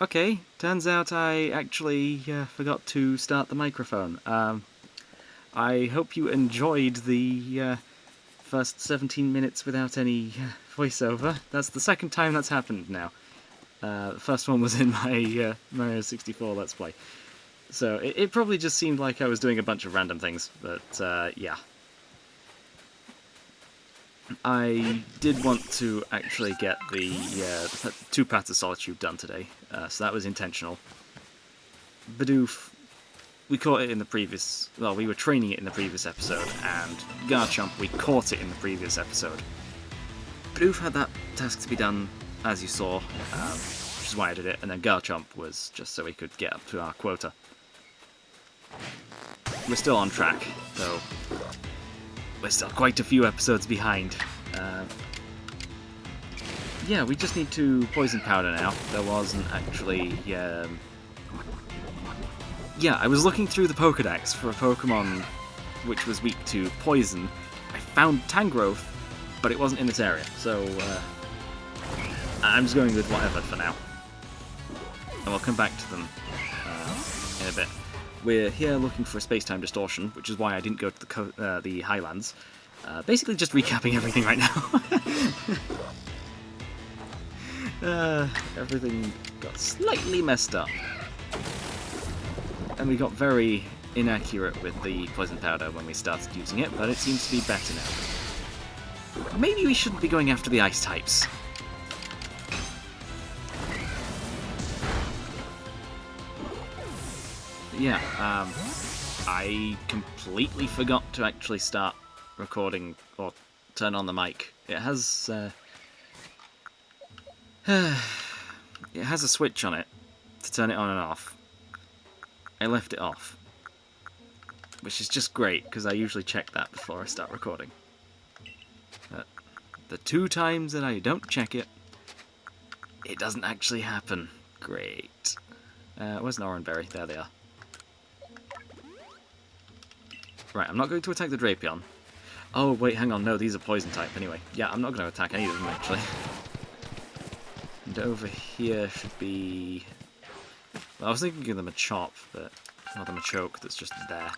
Okay, turns out I actually forgot to start the microphone. I hope you enjoyed the first 17 minutes without any voiceover. That's the second time that's happened now. The first one was in my Mario 64 Let's Play. So it probably just seemed like I was doing a bunch of random things, but yeah. I did want to actually get the 2 Paths of Solitude done today, so that was intentional. Bidoof, we caught it in the previous... well, we were training it in the previous episode, and Garchomp, we caught it in the previous episode. Bidoof had that task to be done, as you saw, which is why I did it, and then Garchomp was just so we could get up to our quota. We're still on track, though we're still quite a few episodes behind. Yeah, we just need to poison powder now. There wasn't actually... Yeah, I was looking through the Pokédex for a Pokemon which was weak to poison. I found Tangrowth, but it wasn't in this area, so I'm just going with whatever for now. And we'll come back to them in a bit. We're here looking for a space-time distortion, which is why I didn't go to the Highlands. Basically just recapping everything right now. Everything got slightly messed up. And we got very inaccurate with the poison powder when we started using it, but it seems to be better now. Maybe we shouldn't be going after the ice types. Yeah, I completely forgot to actually start recording or turn on the mic. It has it has a switch on it to turn it on and off. I left it off, which is just great because I usually check that before I start recording. But the 2 times that I don't check it, it doesn't actually happen. Great. Where's an Oranberry? There they are. Right, I'm not going to attack the Drapion. Oh, wait, hang on. No, these are poison type anyway. Yeah, I'm not going to attack any of them, actually. And over here should be... Well, I was thinking of the Machop, but... Or the Machoke that's just there.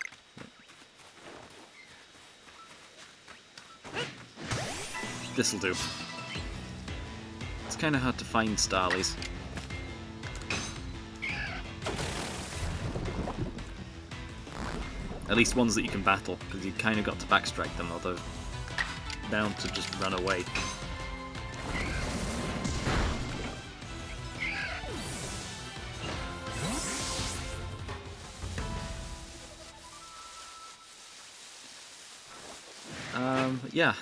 This'll do. It's kind of hard to find Starlies. At least ones that you can battle, because you kind of got to backstrike them, or they're bound to just run away. Yeah.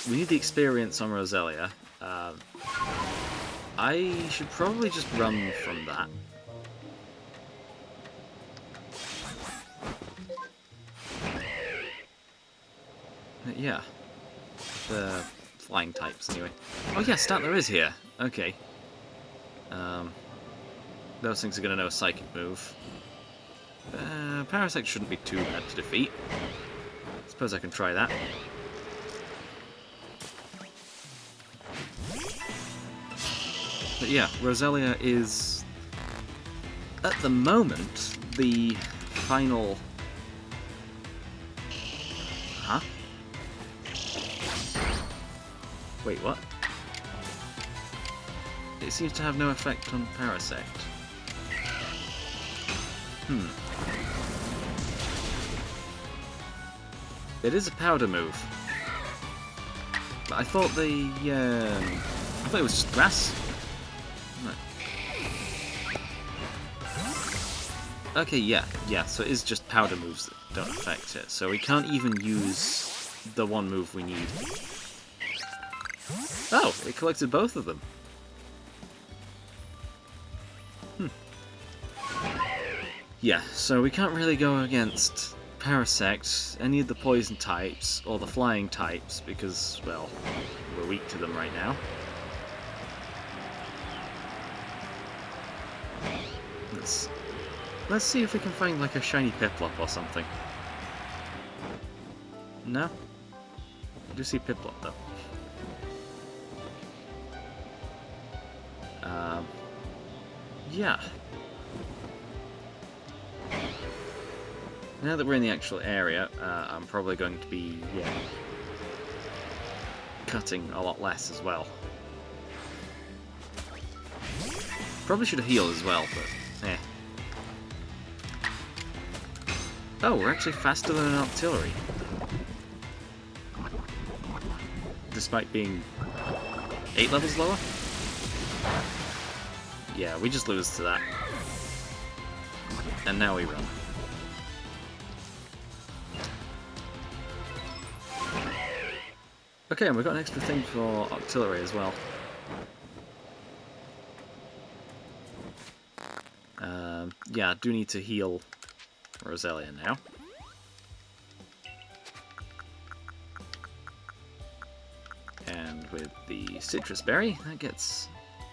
We need the experience on Roselia. I should probably just run from that. Yeah. The flying types, anyway. Oh yeah, Statler is here. Okay. Those things are going to know a psychic move. Parasect shouldn't be too bad to defeat. Suppose I can try that. But yeah, Roselia is, at the moment, the final... Huh? Wait, what? It seems to have no effect on Parasect. It is a powder move. But I thought I thought it was just grass. No. Okay, yeah, so it is just powder moves that don't affect it. So we can't even use the one move we need. Oh, it collected both of them. Yeah, so we can't really go against Parasect, any of the poison types, or the flying types, because, well, we're weak to them right now. Let's see if we can find, like, a shiny Piplup or something. No? I do see Piplup, though. Yeah. Now that we're in the actual area, I'm probably going to be cutting a lot less as well. Probably should have healed as well, but eh. Oh, we're actually faster than an Octillery. Despite being 8 levels lower? Yeah, we just lose to that. And now we run. Okay, and we've got an extra thing for Octillery as well. Yeah, I do need to heal Roselia now. citrus berry. That gets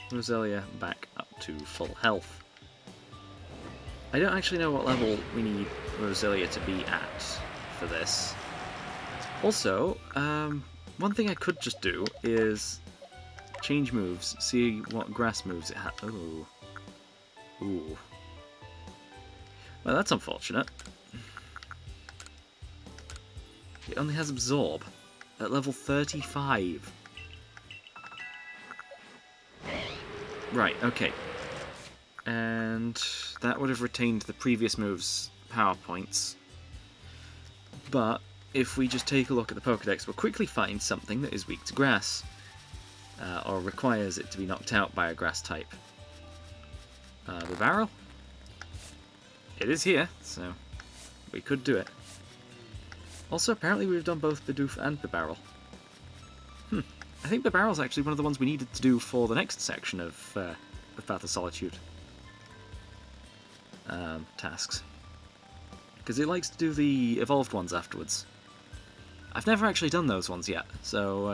Roselia back up to full health. I don't actually know what level we need Roselia to be at for this. Also, one thing I could just do is change moves, see what grass moves it has. Ooh. Ooh. Well, that's unfortunate. It only has Absorb at level 35. Right, okay. And that would have retained the previous move's power points. But if we just take a look at the Pokédex, we'll quickly find something that is weak to grass. Or requires it to be knocked out by a grass type. The barrel? It is here, so we could do it. Also, apparently we've done both Bidoof and Barrel. I think Barrel's actually one of the ones we needed to do for the next section of Path of Solitude tasks. Because it likes to do the evolved ones afterwards. I've never actually done those ones yet, so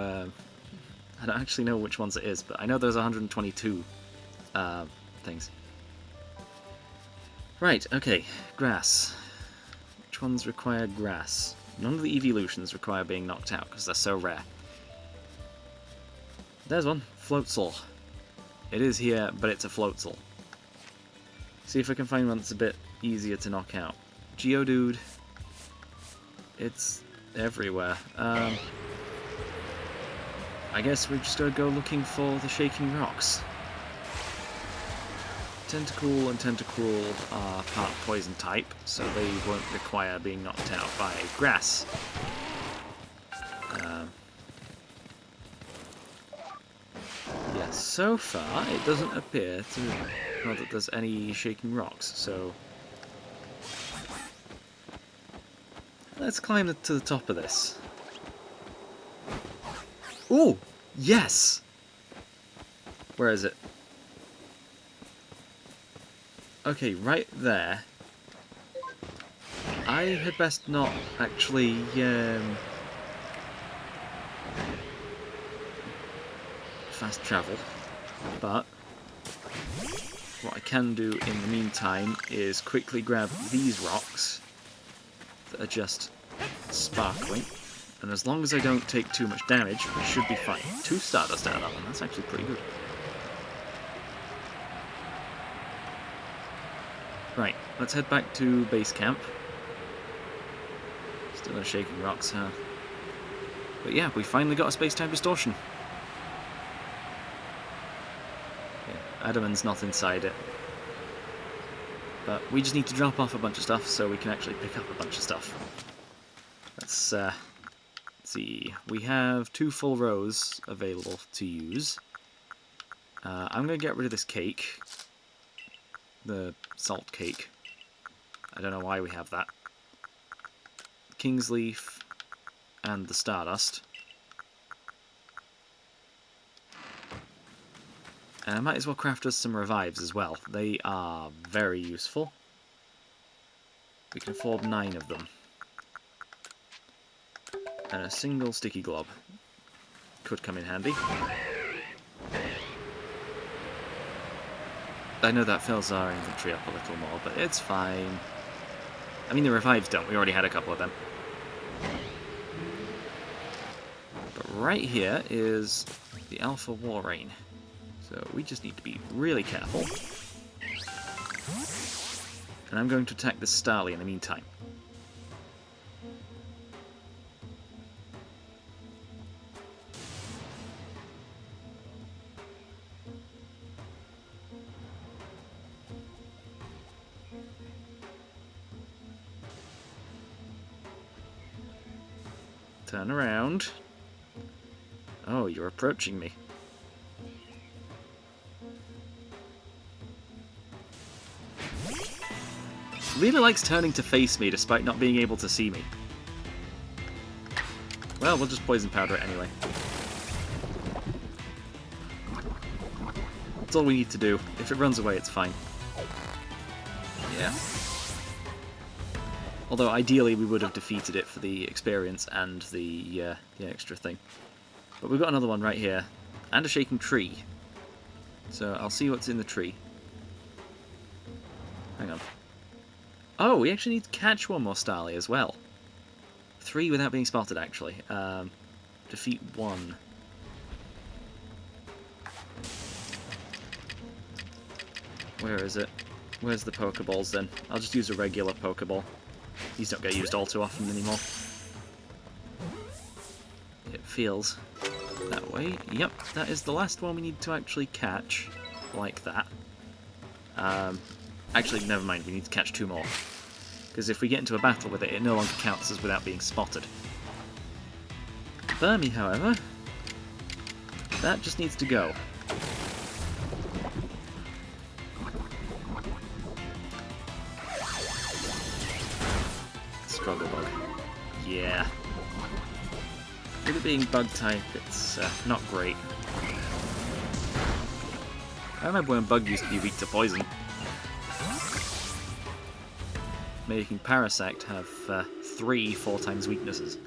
I don't actually know which ones it is, but I know there's 122 things. Right, okay, grass. Which ones require grass? None of the evolutions require being knocked out, because they're so rare. There's one, Floatzel. It is here, but it's a Floatzel. See if I can find one that's a bit easier to knock out. Geodude. It's everywhere. I guess we're just going to go looking for the Shaking Rocks. Tentacool and Tentacruel are part poison type, so they won't require being knocked out by grass. Yeah, so far it doesn't appear to know that there's any Shaking Rocks, so let's climb to the top of this. Ooh! Yes! Where is it? Okay, right there. I had best not actually fast travel, but what I can do in the meantime is quickly grab these rocks that are just sparkling, and as long as I don't take too much damage, I should be fine. 2 Stardust out of that one, that's actually pretty good. Right, let's head back to base camp. Still no Shaking Rocks, huh? But yeah, we finally got a space-time distortion. Yeah, Adaman's not inside it. But we just need to drop off a bunch of stuff so we can actually pick up a bunch of stuff. Let's see. We have 2 full rows available to use. I'm going to get rid of this cake. The salt cake. I don't know why we have that. King's Leaf and the Stardust. And I might as well craft us some revives as well. They are very useful. We can afford 9 of them. And a single sticky glob could come in handy. I know that fills our inventory up a little more, but it's fine. I mean, the revives don't. We already had a couple of them. But right here is the Alpha War Rain. So we just need to be really careful. And I'm going to attack the Starly in the meantime. Turn around. Oh, you're approaching me. Really likes turning to face me despite not being able to see me. Well, we'll just poison powder it anyway. That's all we need to do. If it runs away, it's fine. Yeah. Although ideally we would have defeated it for the experience and the extra thing. But we've got another one right here. and a shaking tree. So I'll see what's in the tree. Hang on. Oh, we actually need to catch one more Starly as well. 3 without being spotted, actually. Defeat 1. Where is it? Where's the Pokeballs then? I'll just use a regular Pokeball. These don't get used all too often anymore. It feels that way. Yep, that is the last one we need to actually catch. Like that. Actually, never mind, we need to catch 2 more. Because if we get into a battle with it, it no longer counts as without being spotted. Burmy, however, that just needs to go. Struggle Bug. Yeah. With it being Bug type, it's not great. I remember when Bug used to be weak to poison. Making Parasect have 3 4 times weaknesses.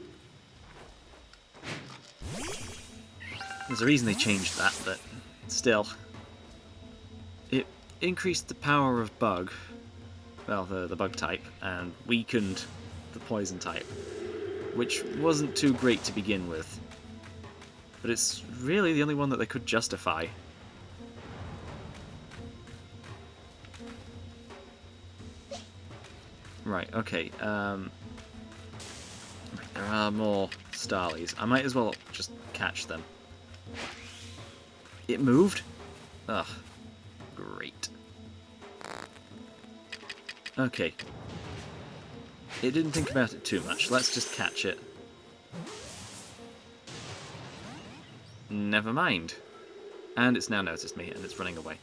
There's a reason they changed that, but still. It increased the power of Bug, well, the Bug type, and weakened the Poison type, which wasn't too great to begin with. But it's really the only one that they could justify. Right, okay, there are more Starlies. I might as well just catch them. It moved? Ugh, great. Okay. It didn't think about it too much. Let's just catch it. Never mind. And it's now noticed me, and it's running away.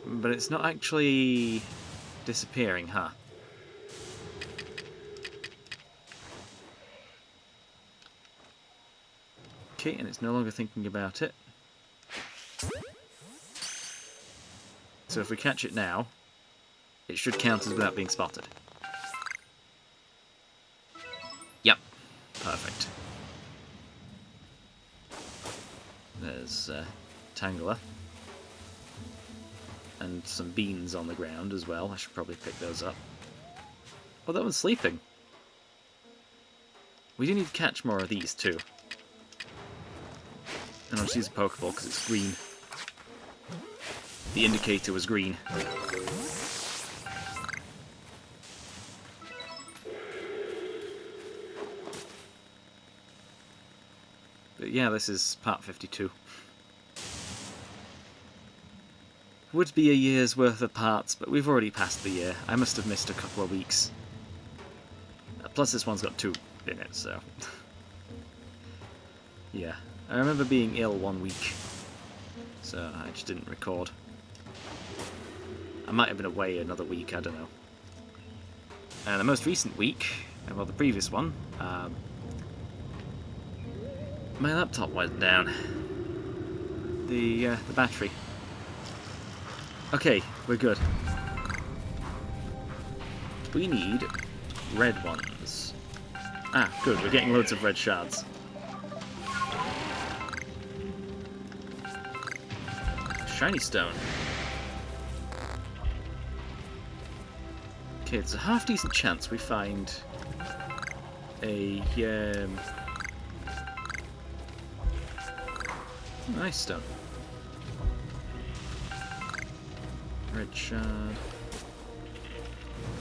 But it's not actually disappearing, huh? Okay, and it's no longer thinking about it. So if we catch it now, it should count as without being spotted. Yep, perfect. There's Tangela. And some beans on the ground as well. I should probably pick those up. Oh, that one's sleeping. We do need to catch more of these too. And I'll just use a Pokeball because it's green. The indicator was green. But yeah, this is part 52. Would be a year's worth of parts, but we've already passed the year. I must have missed a couple of weeks. Plus this one's got 2 in it, so... yeah. I remember being ill 1 week, so I just didn't record. I might have been away another week, I don't know. And the most recent week, well, the previous one, my laptop went down. The battery. Okay, we're good. We need red ones. Ah, good, we're getting loads of red shards. Shiny stone. Okay, it's a half-decent chance we find a nice stone. Red shard.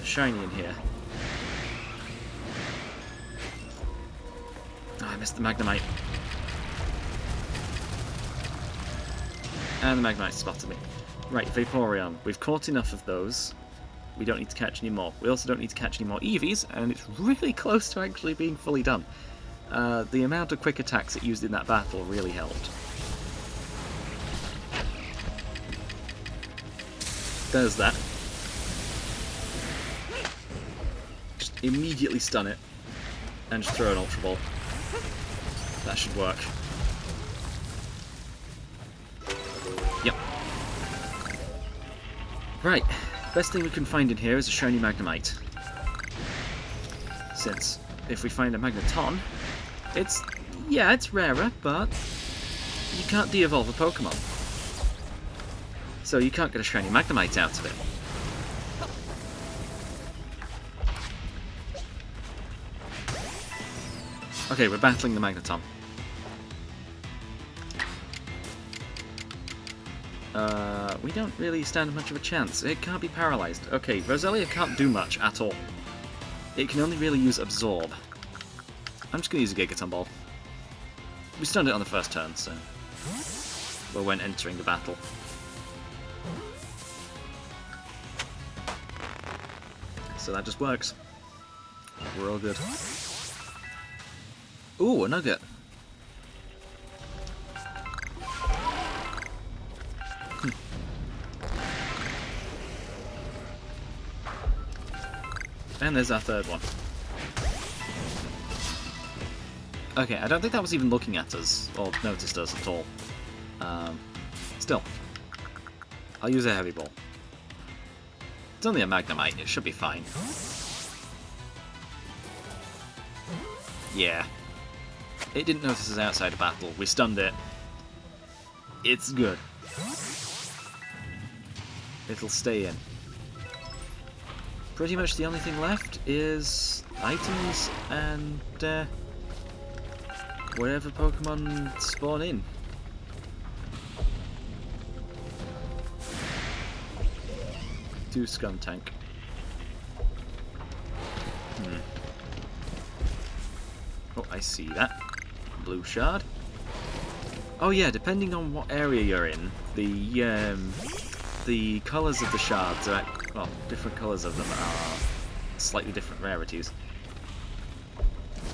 Shiny in here. Oh, I missed the Magnemite. And the Magnemite spotted me. Right, Vaporeon. We've caught enough of those. We don't need to catch any more. We also don't need to catch any more Eevees, and it's really close to actually being fully done. The amount of quick attacks it used in that battle really helped. There's that. Just immediately stun it, and just throw an Ultra Ball. That should work. Yep. Right, best thing we can find in here is a shiny Magnemite. Since, if we find a Magneton, it's Yeah, it's rarer, but you can't de-evolve a Pokemon. So you can't get a shiny Magnemite out of it. Okay, we're battling the Magneton. We don't really stand much of a chance. It can't be paralyzed. Okay, Roselia can't do much at all. It can only really use Absorb. I'm just going to use a Gigaton Ball. We stunned it on the first turn, so... Well, when entering the battle. So that just works. We're all good. Ooh, a nugget. And there's our third one. Okay, I don't think that was even looking at us, or noticed us at all. Still. I'll use a Heavy Ball. It's only a Magnemite, it should be fine. Yeah. It didn't notice us outside of battle. We stunned it. It's good. It'll stay in. Pretty much the only thing left is items and wherever Pokemon spawn in. Do Skuntank. Oh, I see that. Blue shard. Oh yeah, depending on what area you're in, the colours of the shards are, well, different colours of them are slightly different rarities.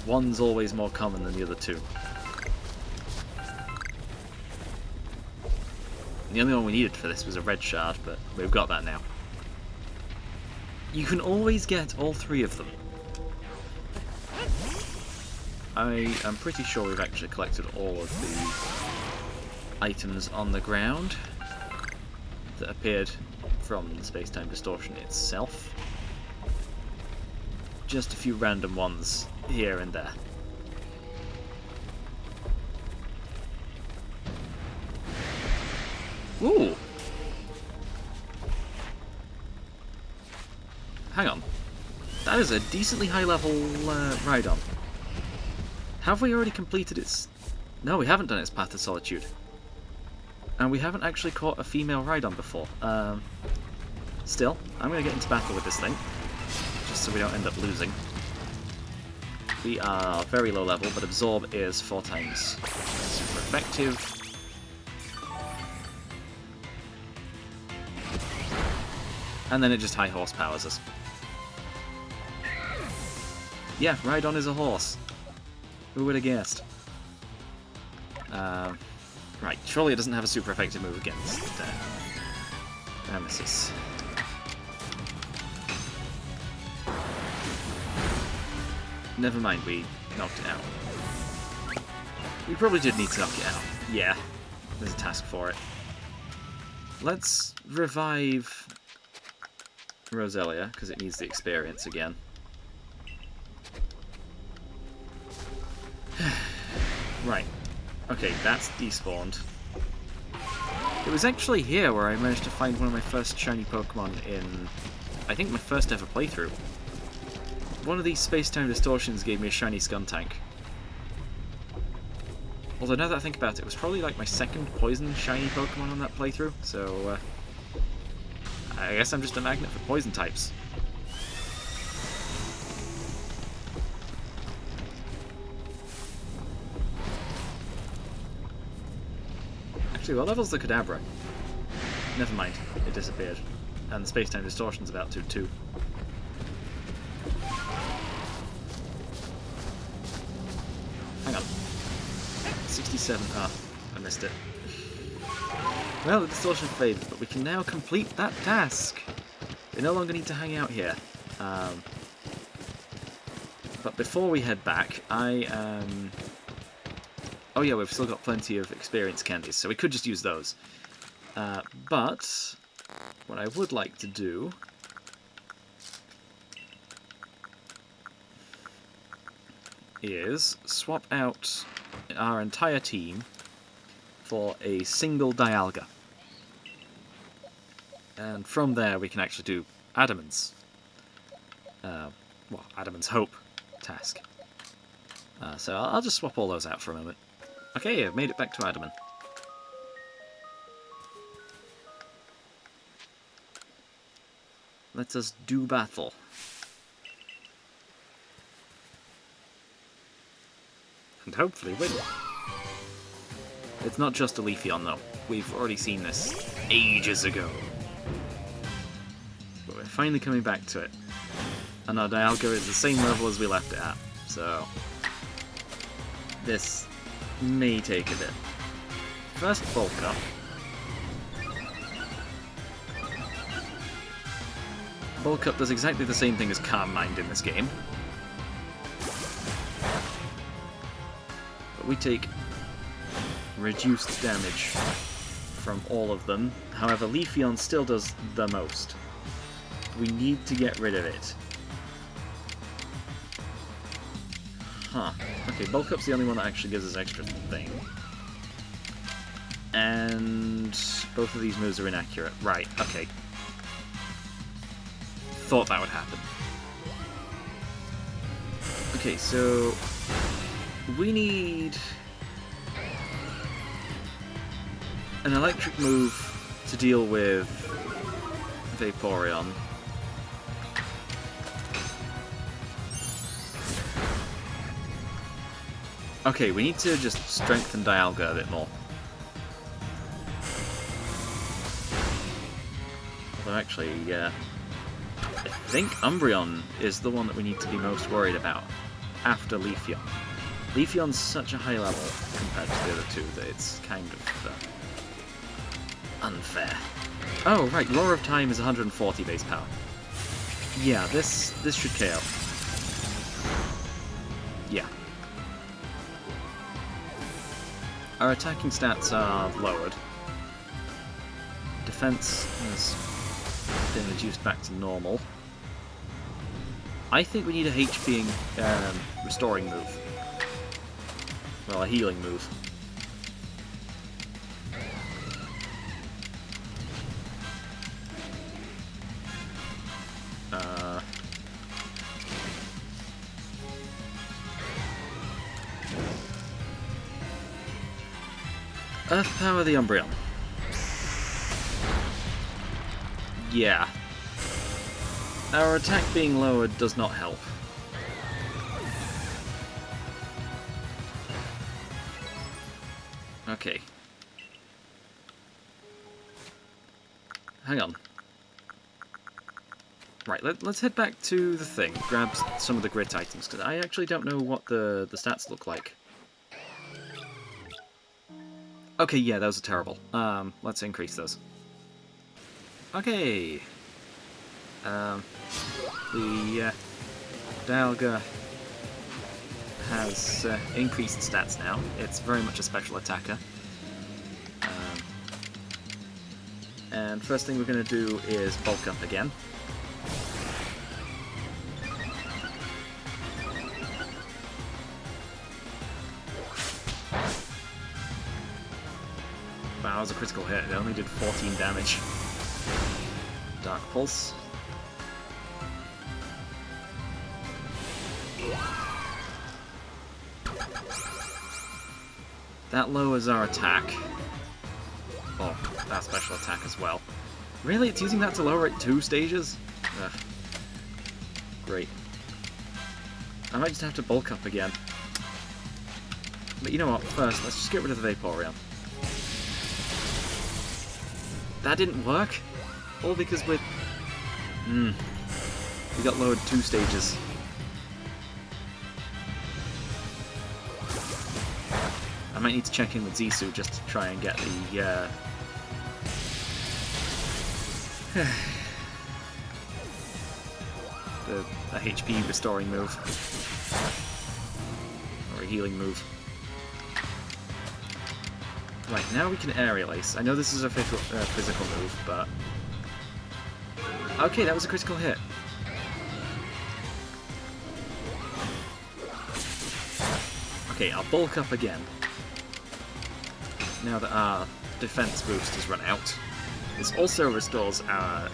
One's always more common than the other two. And the only one we needed for this was a red shard, but we've got that now. You can always get all three of them. I am pretty sure we've actually collected all of the items on the ground that appeared from the space-time distortion itself. Just a few random ones here and there. Ooh! Hang on. That is a decently high-level Rhydon. Have we already completed its... No, we haven't done its Path of Solitude. And we haven't actually caught a female Rhydon before. Still, I'm going to get into battle with this thing. Just so we don't end up losing. We are very low level, but Absorb is 4 times super effective. And then it just high horsepowers us. Yeah, Rhydon is a horse. Who would have guessed? Right, surely it doesn't have a super effective move against Nemesis. Never mind, we knocked it out. We probably did need to knock it out. Yeah, there's a task for it. Let's revive Roselia, because it needs the experience again. Right. Okay, that's despawned. It was actually here where I managed to find one of my first shiny Pokemon in, I think, my first ever playthrough. One of these space-time distortions gave me a shiny Skuntank. Although now that I think about it, it was probably like my second poison shiny Pokemon on that playthrough, so I guess I'm just a magnet for poison types. Actually, what level's the Kadabra? Never mind, it disappeared. And the space-time distortion's about to too. Hang on. 67. Ah, I missed it. Well, the distortion faded, but we can now complete that task. We no longer need to hang out here. But before we head back, oh yeah, we've still got plenty of experience candies, so we could just use those. But what I would like to do is swap out our entire team for a single Dialga. And from there we can actually do Adaman's, Adaman's Hope task. So I'll just swap all those out for a moment. Okay, I've made it back to Adaman. Let us do battle. And hopefully win. It's not just a Leafeon though. We've already seen this ages ago. But we're finally coming back to it. And our Dialga is the same level as we left it at. So this may take a bit. First Bulk Up. Bulk Up does exactly the same thing as Calm Mind in this game. But we take reduced damage from all of them. However, Leafeon still does the most. We need to get rid of it. Huh. Okay, Bulk Up's the only one that actually gives us extra thing. And both of these moves are inaccurate. Right, okay. Thought that would happen. Okay, so we need an electric move to deal with Vaporeon. Okay, we need to just strengthen Dialga a bit more. Although actually, I think Umbreon is the one that we need to be most worried about after Leafeon. Leafeon's such a high level compared to the other two that it's kind of unfair. Oh, right, Lore of Time is 140 base power. Yeah, this should KO. Yeah. Our attacking stats are lowered. Defense has been reduced back to normal. I think we need a HP restoring move. Well, a healing move. Earth Power the Umbreon. Yeah. Our attack being lowered does not help. Okay. Hang on. Right, let's head back to the thing, grab some of the grit items, because I actually don't know what the stats look like. Okay, yeah, those are terrible. Let's increase those. Okay. The Dialga has increased stats now. It's very much a special attacker. And first thing we're going to do is bulk up again. Wow, that was a critical hit. It only did 14 damage. Dark Pulse. That lowers our attack. Oh, that special attack as well. Really? It's using that to lower it 2 stages? Ugh. Great. I might just have to bulk up again. But you know what? First, let's just get rid of the Vaporeon. That didn't work? All because we got lowered 2 stages. I might need to check in with Zissou just to try and get the the HP restoring move. Or a healing move. Right, now we can Aerial Ace. I know this is a physical move, but... Okay, that was a critical hit. Okay, Okay, I'll bulk up again. Now that our defense boost has run out. This also restores our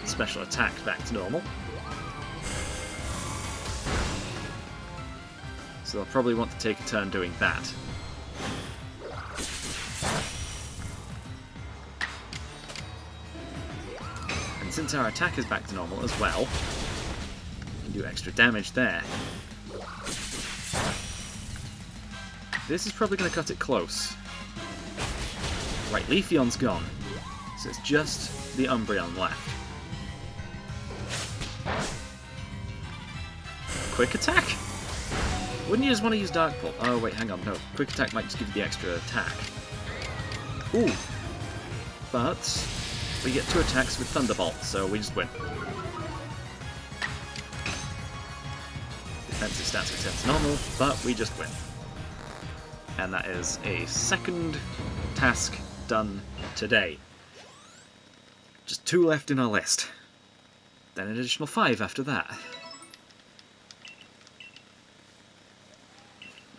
special attack back to normal. So I'll probably want to take a turn doing that. And since our attack is back to normal as well, we can do extra damage there. This is probably going to cut it close. Right, Leafeon's gone, so it's just the Umbreon left. Quick attack? Wouldn't you just want to use Dark Pulse? Oh wait, hang on, no. Quick attack might just give you the extra attack. Ooh! But we get 2 attacks with Thunderbolt, so we just win. Defensive stats return to normal, but we just win. And that is a second task done today. Just 2 left in our list. Then an additional 5 after that.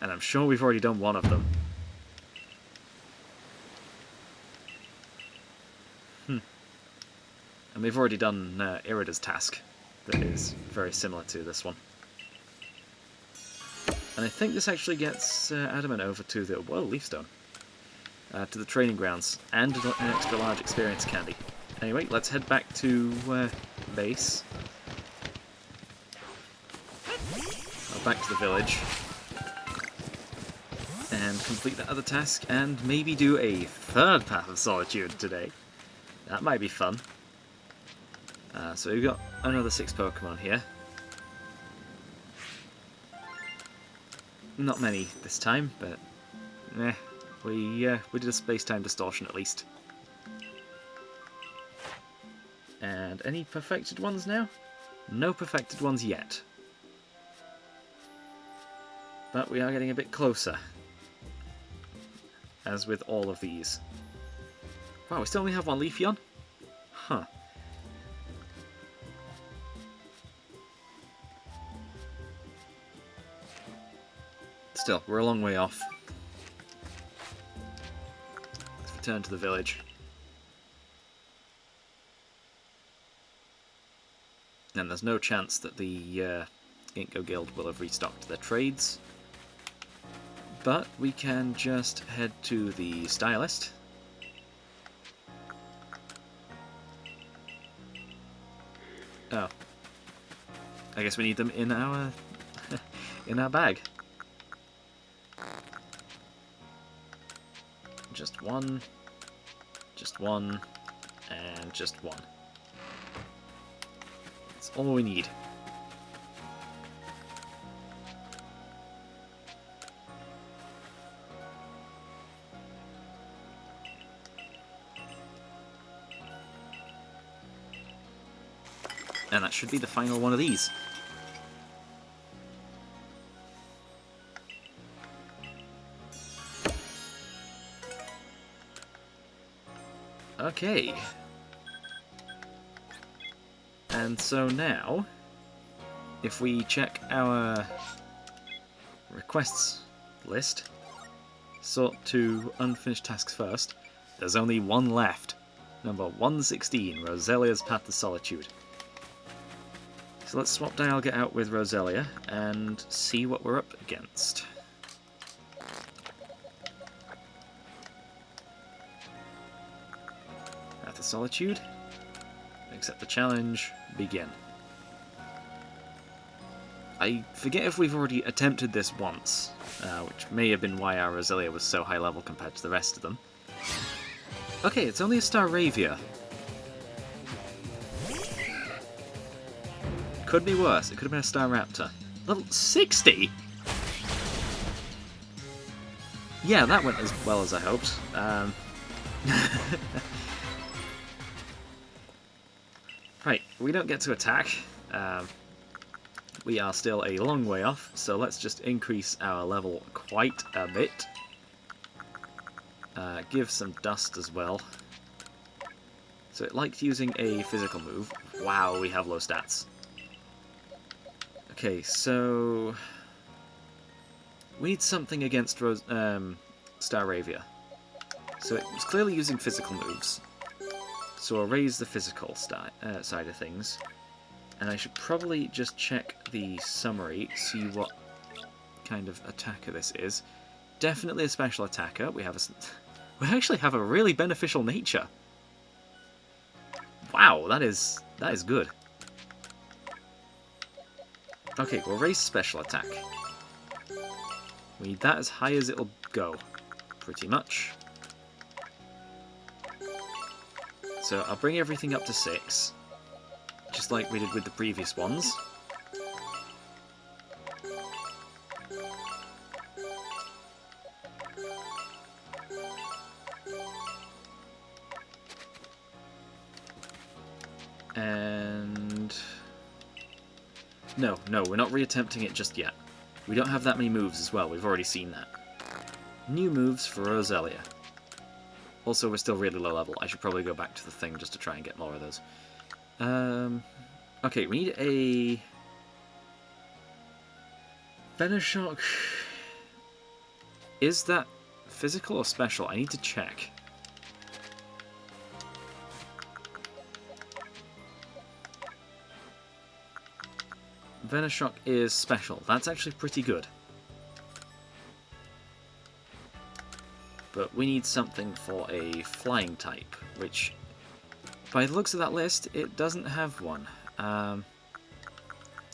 And I'm sure we've already done one of them. And we've already done Irida's task, that is very similar to this one. And I think this actually gets Adamant over to the... Whoa, Leafstone. To the training grounds, and an extra large experience candy. Anyway, let's head back to base. Back to the village. And complete that other task, and maybe do a 3rd Path of Solitude today. That might be fun. So we've got another 6 Pokemon here. Not many this time, but we did a space-time distortion at least. And any perfected ones now? No perfected ones yet. But we are getting a bit closer. As with all of these. Wow, we still only have 1 Leafeon? Huh. Still, we're a long way off. Let's return to the village. And there's no chance that the Ginkgo Guild will have restocked their trades. But we can just head to the Stylist. Oh. I guess we need them in our in our bag. Just one, and just one. That's all we need. And that should be the final one of these. Okay. And so now, if we check our requests list, sort to unfinished tasks first, there's only 1 left. Number 116, Roselia's Path to Solitude. So let's swap Dialga out with Roselia and see what we're up against. Path to Solitude. Accept the challenge. Begin. I forget if we've already attempted this once, which may have been why our Roselia was so high level compared to the rest of them. Okay, it's only a Staravia. Could be worse. It could have been a Staraptor. Level 60? Yeah, that went as well as I hoped. Right, we don't get to attack. We are still a long way off, so let's just increase our level quite a bit. Give some dust as well. So it likes using a physical move. Wow, we have low stats. Okay, so We need something against Staravia. So it's clearly using physical moves. So I'll raise the physical side of things. And I should probably just check the summary, see what kind of attacker this is. Definitely a special attacker. We actually have a really beneficial nature. Wow, that is good. Okay, we'll raise special attack. We need that as high as it'll go, pretty much. So I'll bring everything up to 6, just like we did with the previous ones. And... No, we're not reattempting it just yet. We don't have that many moves as well, we've already seen that. New moves for Roselia. Also, we're still really low level. I should probably go back to the thing just to try and get more of those. Okay, we need a... Venoshock... Is that physical or special? I need to check. Venoshock is special. That's actually pretty good. But we need something for a flying type, which, by the looks of that list, it doesn't have one.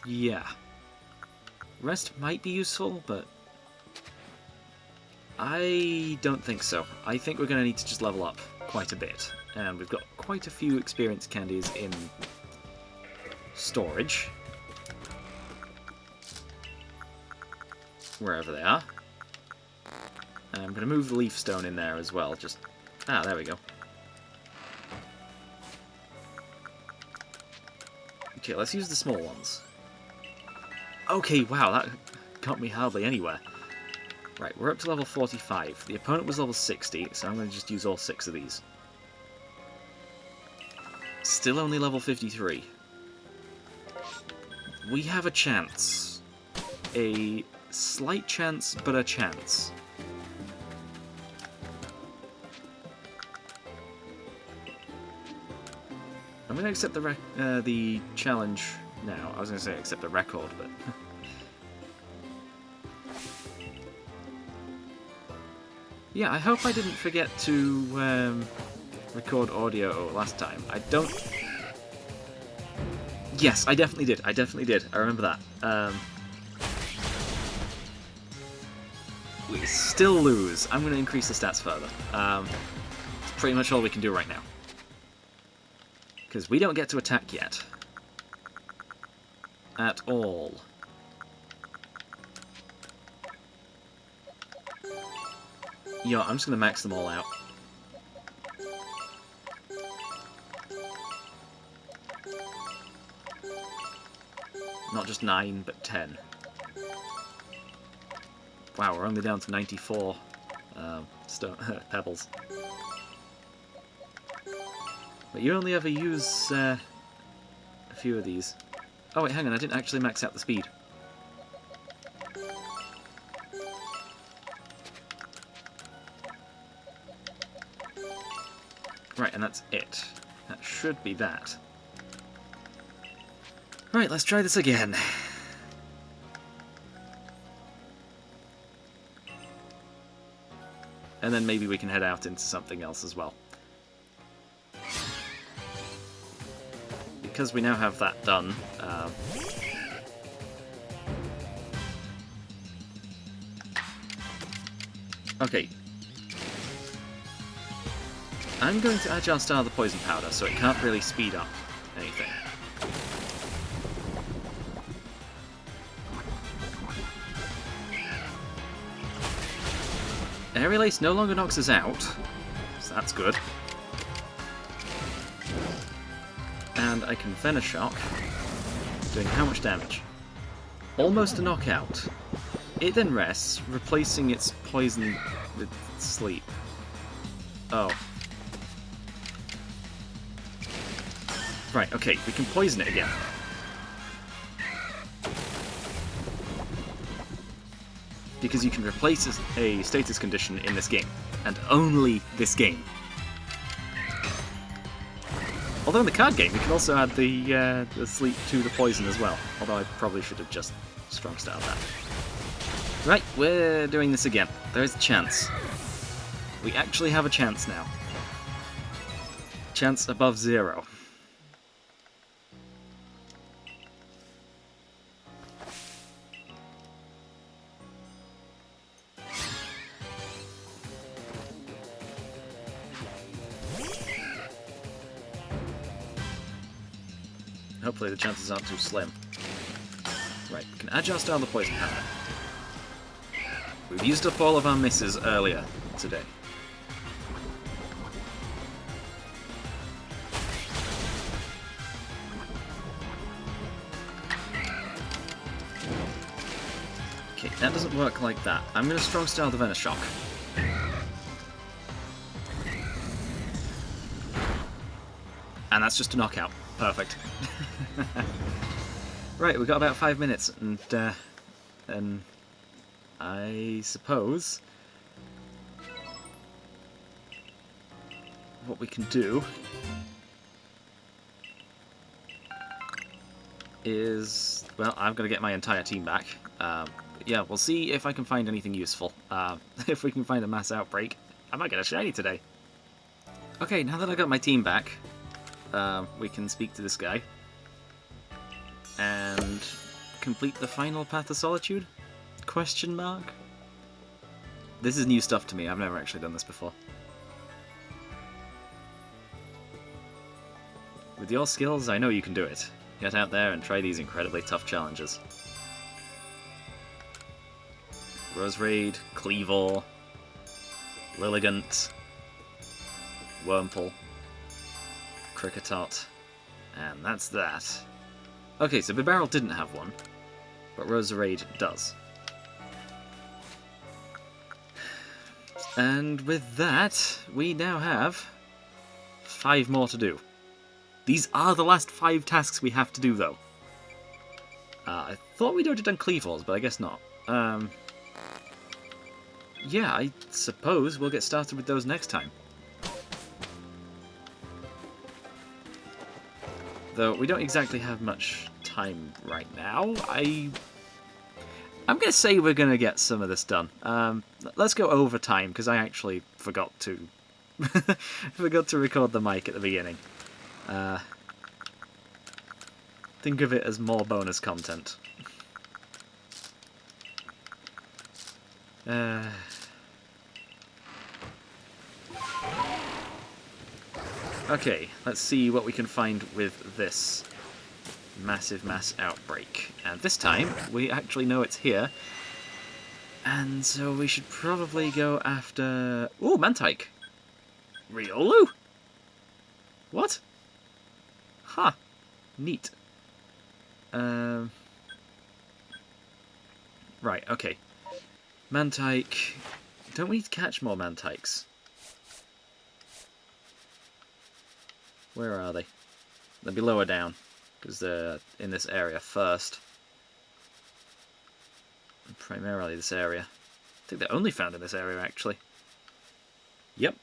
Yeah. Rest might be useful, but I don't think so. I think we're going to need to just level up quite a bit. And we've got quite a few experience candies in storage. Wherever they are. I'm going to move the leaf stone in there as well, just... Ah, there we go. Okay, let's use the small ones. Okay, wow, that got me hardly anywhere. Right, we're up to level 45. The opponent was level 60, so I'm going to just use all 6 of these. Still only level 53. We have a chance. A slight chance, but a chance. I'm going to accept the challenge now. I was going to say accept the record, but... Yeah, I hope I didn't forget to record audio last time. I don't... Yes, I definitely did. I remember that. We still lose. I'm going to increase the stats further. It's pretty much all we can do right now. Because we don't get to attack yet. At all. You know, I'm just going to max them all out. Not just 9, but 10. Wow, we're only down to 94 pebbles. But you only ever use a few of these. Oh wait, hang on, I didn't actually max out the speed. Right, and that's it. That should be that. Right, let's try this again. And then maybe we can head out into something else as well. Because we now have that done, okay. I'm going to Agile Style the Poison Powder, so it can't really speed up anything. Aerial Ace no longer knocks us out, so that's good. And I can Venoshock, doing how much damage? Almost a knockout. It then rests, replacing its poison with sleep. Oh. Right, okay, we can poison it again. because you can replace a status condition in this game, and only this game. Although in the card game, you can also add the sleep to the poison as well. Although I probably should have just strong styled that. Right, we're doing this again. There's a chance. We actually have a chance now. Chance above 0. Hopefully the chances aren't too slim. Right, we can agile style the poison power. We've used up all of our misses earlier today. Okay, that doesn't work like that. I'm going to strong style the Venoshock. And that's just a knockout. Perfect. Right, we've got about 5 minutes, and I suppose what we can do is, well, I'm going to get my entire team back. Yeah, we'll see if I can find anything useful. If we can find a mass outbreak, I might get a shiny today. Okay, now that I got my team back, we can speak to this guy and complete the final Path of Solitude? Question mark? This is new stuff to me. I've never actually done this before. With your skills, I know you can do it. Get out there and try these incredibly tough challenges. Roserade, Cleavor, Lilligant, Wurmple, Kricketot, and that's that. Okay, so Bibarel didn't have one, but Roserade does. And with that, we now have 5 more to do. These are the last 5 tasks we have to do, though. I thought we'd already done Cleavors, but I guess not. Yeah, I suppose we'll get started with those next time. Though we don't exactly have much time right now. I'm going to say we're going to get some of this done. Let's go over time, because I actually forgot to record the mic at the beginning. Think of it as more bonus content. Okay, let's see what we can find with this massive mass outbreak. And this time, we actually know it's here. And so we should probably go after... Ooh, Mantike! Riolu? What? Huh. Neat. Right, okay. Mantike... Don't we need to catch more Mantikes? Where are they? They'll be lower down, because they're in this area first. Primarily this area. I think they're only found in this area, actually. Yep.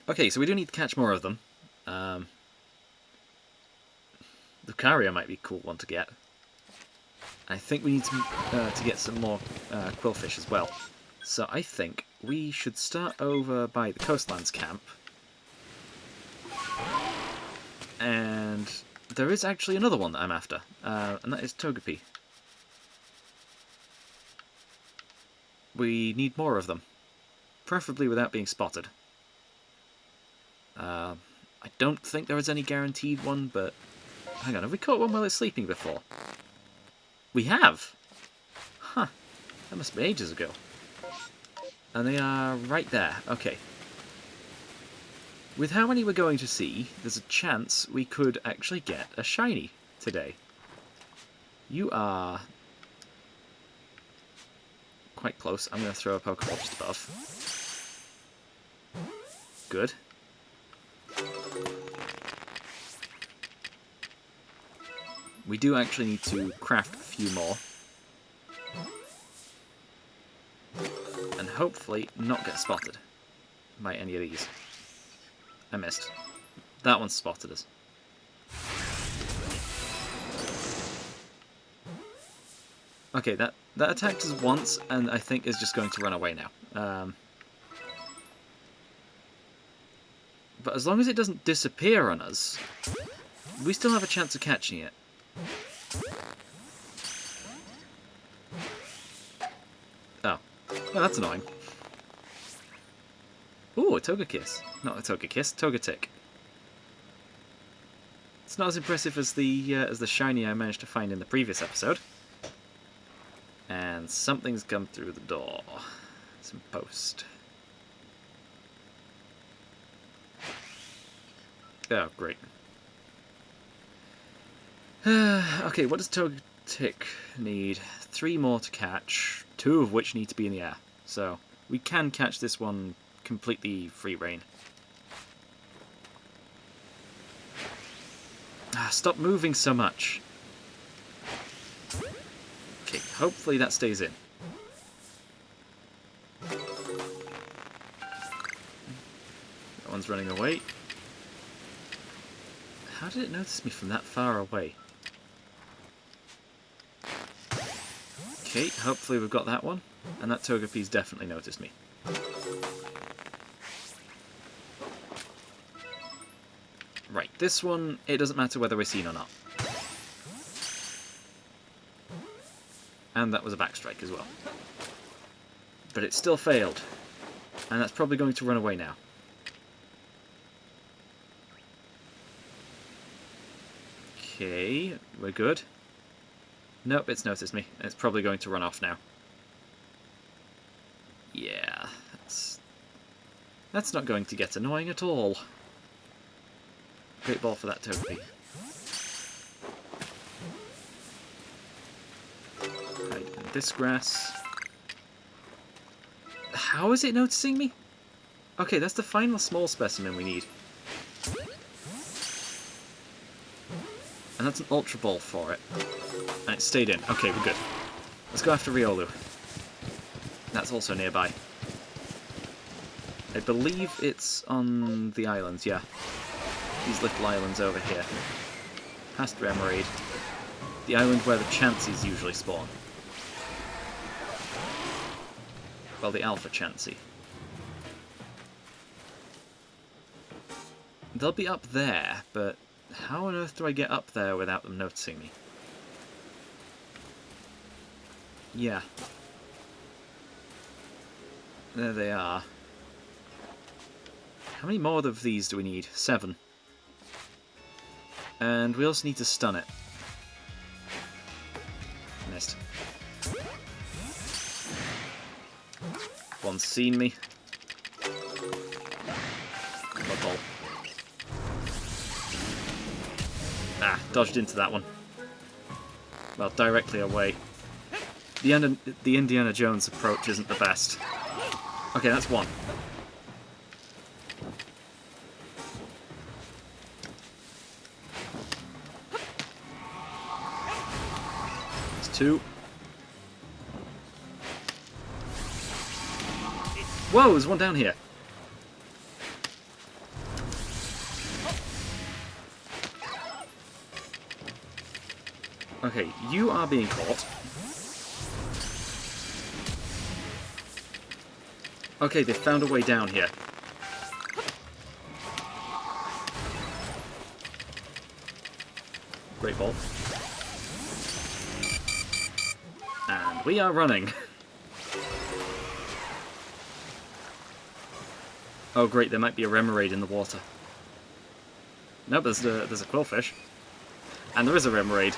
Okay, so we do need to catch more of them. Lucario might be a cool one to get. I think we need to get some more Quillfish as well. So I think we should start over by the Coastlands camp. And there is actually another one that I'm after, and that is Togepi. We need more of them, preferably without being spotted. I don't think there is any guaranteed one, but... Hang on, have we caught one while it's sleeping before? We have! Huh, that must be ages ago. And they are right there, okay. With how many we're going to see, there's a chance we could actually get a shiny today. You are quite close. I'm going to throw a Pokeball just above. Good. We do actually need to craft a few more. And hopefully not get spotted by any of these. I missed. That one spotted us. Okay, that attacked us once, and I think is just going to run away now. But as long as it doesn't disappear on us, we still have a chance of catching it. Oh. Oh, that's annoying. Ooh, a Togekiss. Not a Togekiss, Togetic. It's not as impressive as the shiny I managed to find in the previous episode. And something's come through the door. Some post. Oh, great. Okay, what does Togetic need? 3 more to catch, 2 of which need to be in the air. So, we can catch this one completely free reign. Stop moving so much. Okay, hopefully that stays in. That one's running away. How did it notice me from that far away? Okay, hopefully we've got that one. And that Togepi's definitely noticed me. Right, this one, it doesn't matter whether we're seen or not. And that was a backstrike as well. But it still failed. And that's probably going to run away now. Okay, we're good. Nope, it's noticed me. It's probably going to run off now. Yeah, that's not going to get annoying at all. Great ball for that Togepi. Hide in this grass. How is it noticing me? Okay, that's the final small specimen we need. And that's an Ultra Ball for it. And it stayed in. Okay, we're good. Let's go after Riolu. That's also nearby. I believe it's on the islands, yeah. These little islands over here. Past Remoraid. The island where the Chanseys usually spawn. Well, the Alpha Chansey. They'll be up there, but how on earth do I get up there without them noticing me? Yeah. There they are. How many more of these do we need? 7. And we also need to stun it. Missed. One's seen me. Bubble. Ah, dodged into that one. Well, directly away. The Indiana Jones approach isn't the best. Okay, that's one. That's 2. Whoa, there's one down here. Okay, you are being caught. Okay, they found a way down here. Great ball. And we are running. Oh great, there might be a Remoraid in the water. Nope, there's a Quillfish. And there is a Remoraid.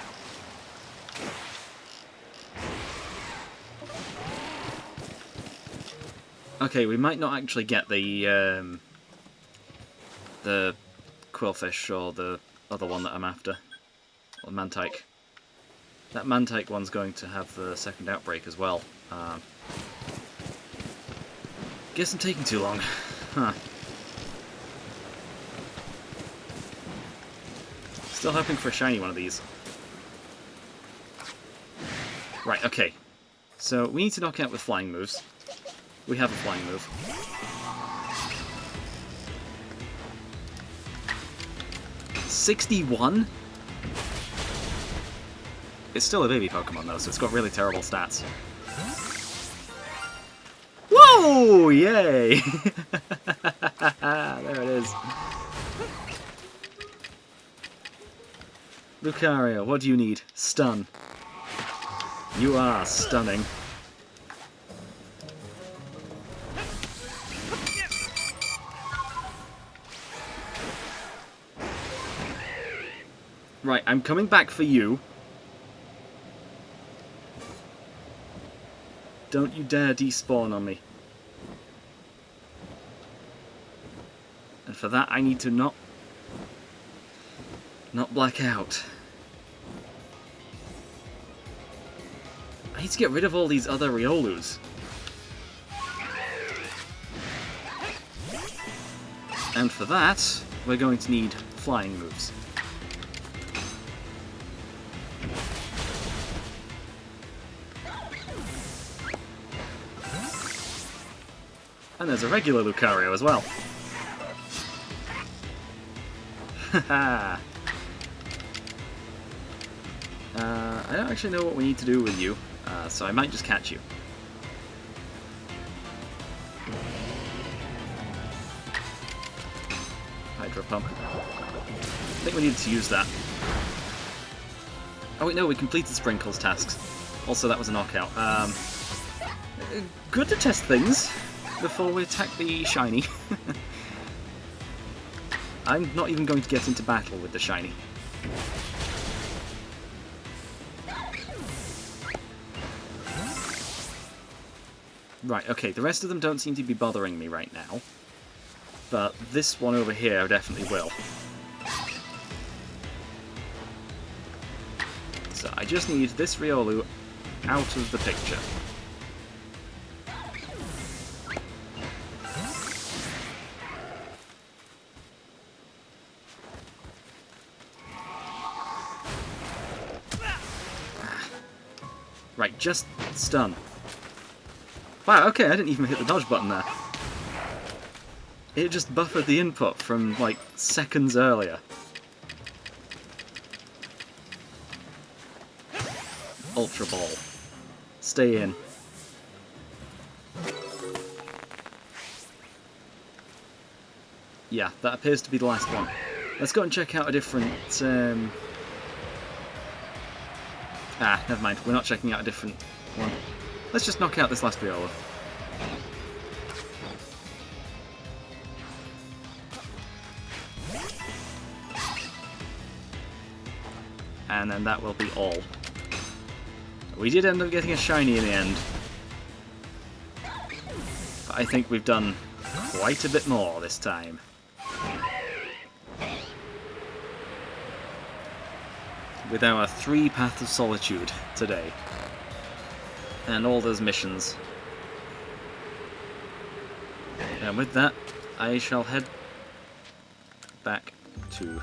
Okay, we might not actually get the Quillfish or the other one that I'm after. Or the Mantike. That Mantike one's going to have the second outbreak as well. Guess I'm taking too long. Huh. Still hoping for a shiny one of these. Right, okay. So we need to knock out with flying moves. We have a flying move. $61? It's still a baby Pokemon though, so it's got really terrible stats. Whoa! Yay! There it is. Lucario, what do you need? Stun. You are stunning. Right, I'm coming back for you. Don't you dare despawn on me. And for that I need to not black out. I need to get rid of all these other Riolus. And for that, we're going to need flying moves. And there's a regular Lucario as well. Haha. I don't actually know what we need to do with you, so I might just catch you. Hydro Pump. I think we needed to use that. Oh wait, no, we completed Sprinkle's tasks. Also, that was a knockout. Good to test things before we attack the shiny. I'm not even going to get into battle with the shiny. Right, okay, the rest of them don't seem to be bothering me right now. But this one over here definitely will. So I just need this Riolu out of the picture. Right, just stun. Wow, okay, I didn't even hit the dodge button there. It just buffered the input from, like, seconds earlier. Ultra Ball. Stay in. Yeah, that appears to be the last one. Let's go and check out a different... Ah, never mind. We're not checking out a different one. Let's just knock out this last Viola. And then that will be all. We did end up getting a shiny in the end. But I think we've done quite a bit more this time. With our 3 Paths of Solitude today. And all those missions. And with that, I shall head back to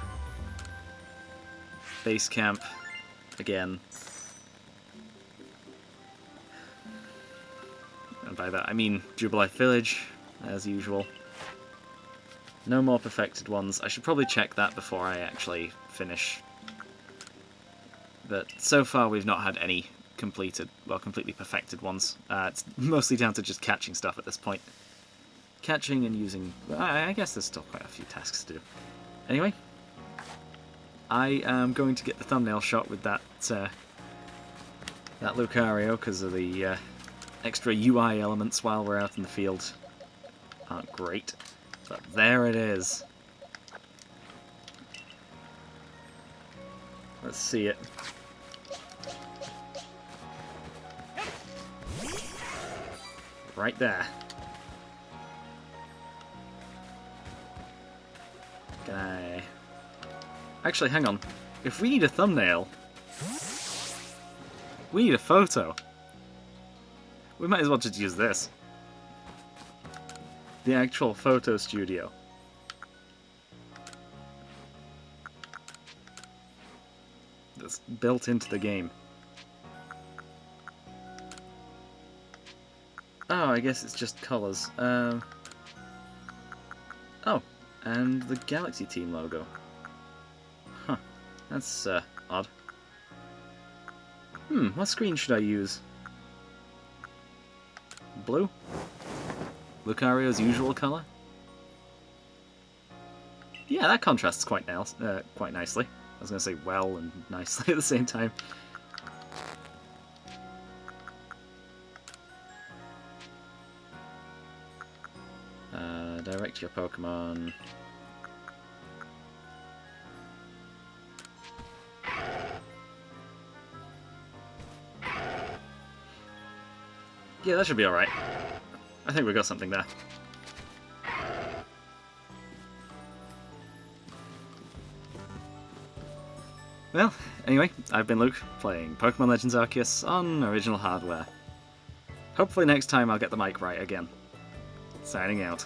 base camp again. And by that I mean Jubilife Village, as usual. No more perfected ones. I should probably check that before I actually finish. But so far we've not had any completed, well, completely perfected ones. It's mostly down to just catching stuff at this point. Catching and using... I guess there's still quite a few tasks to do. Anyway, I am going to get the thumbnail shot with that that Lucario, because of the extra UI elements while we're out in the field aren't great. But there it is. Let's see it. Right there. Can I... Actually, hang on. If we need a thumbnail, we need a photo. We might as well just use this. The actual photo studio. That's built into the game. I guess it's just colours. Oh, and the Galaxy Team logo. Huh, that's odd. What screen should I use? Blue? Lucario's usual colour? Yeah, that contrasts quite nicely. I was going to say well and nicely at the same time. Direct your Pokemon. Yeah, that should be alright. I think we got something there. Well, anyway, I've been Luke, playing Pokemon Legends Arceus on original hardware. Hopefully next time I'll get the mic right again. Signing out.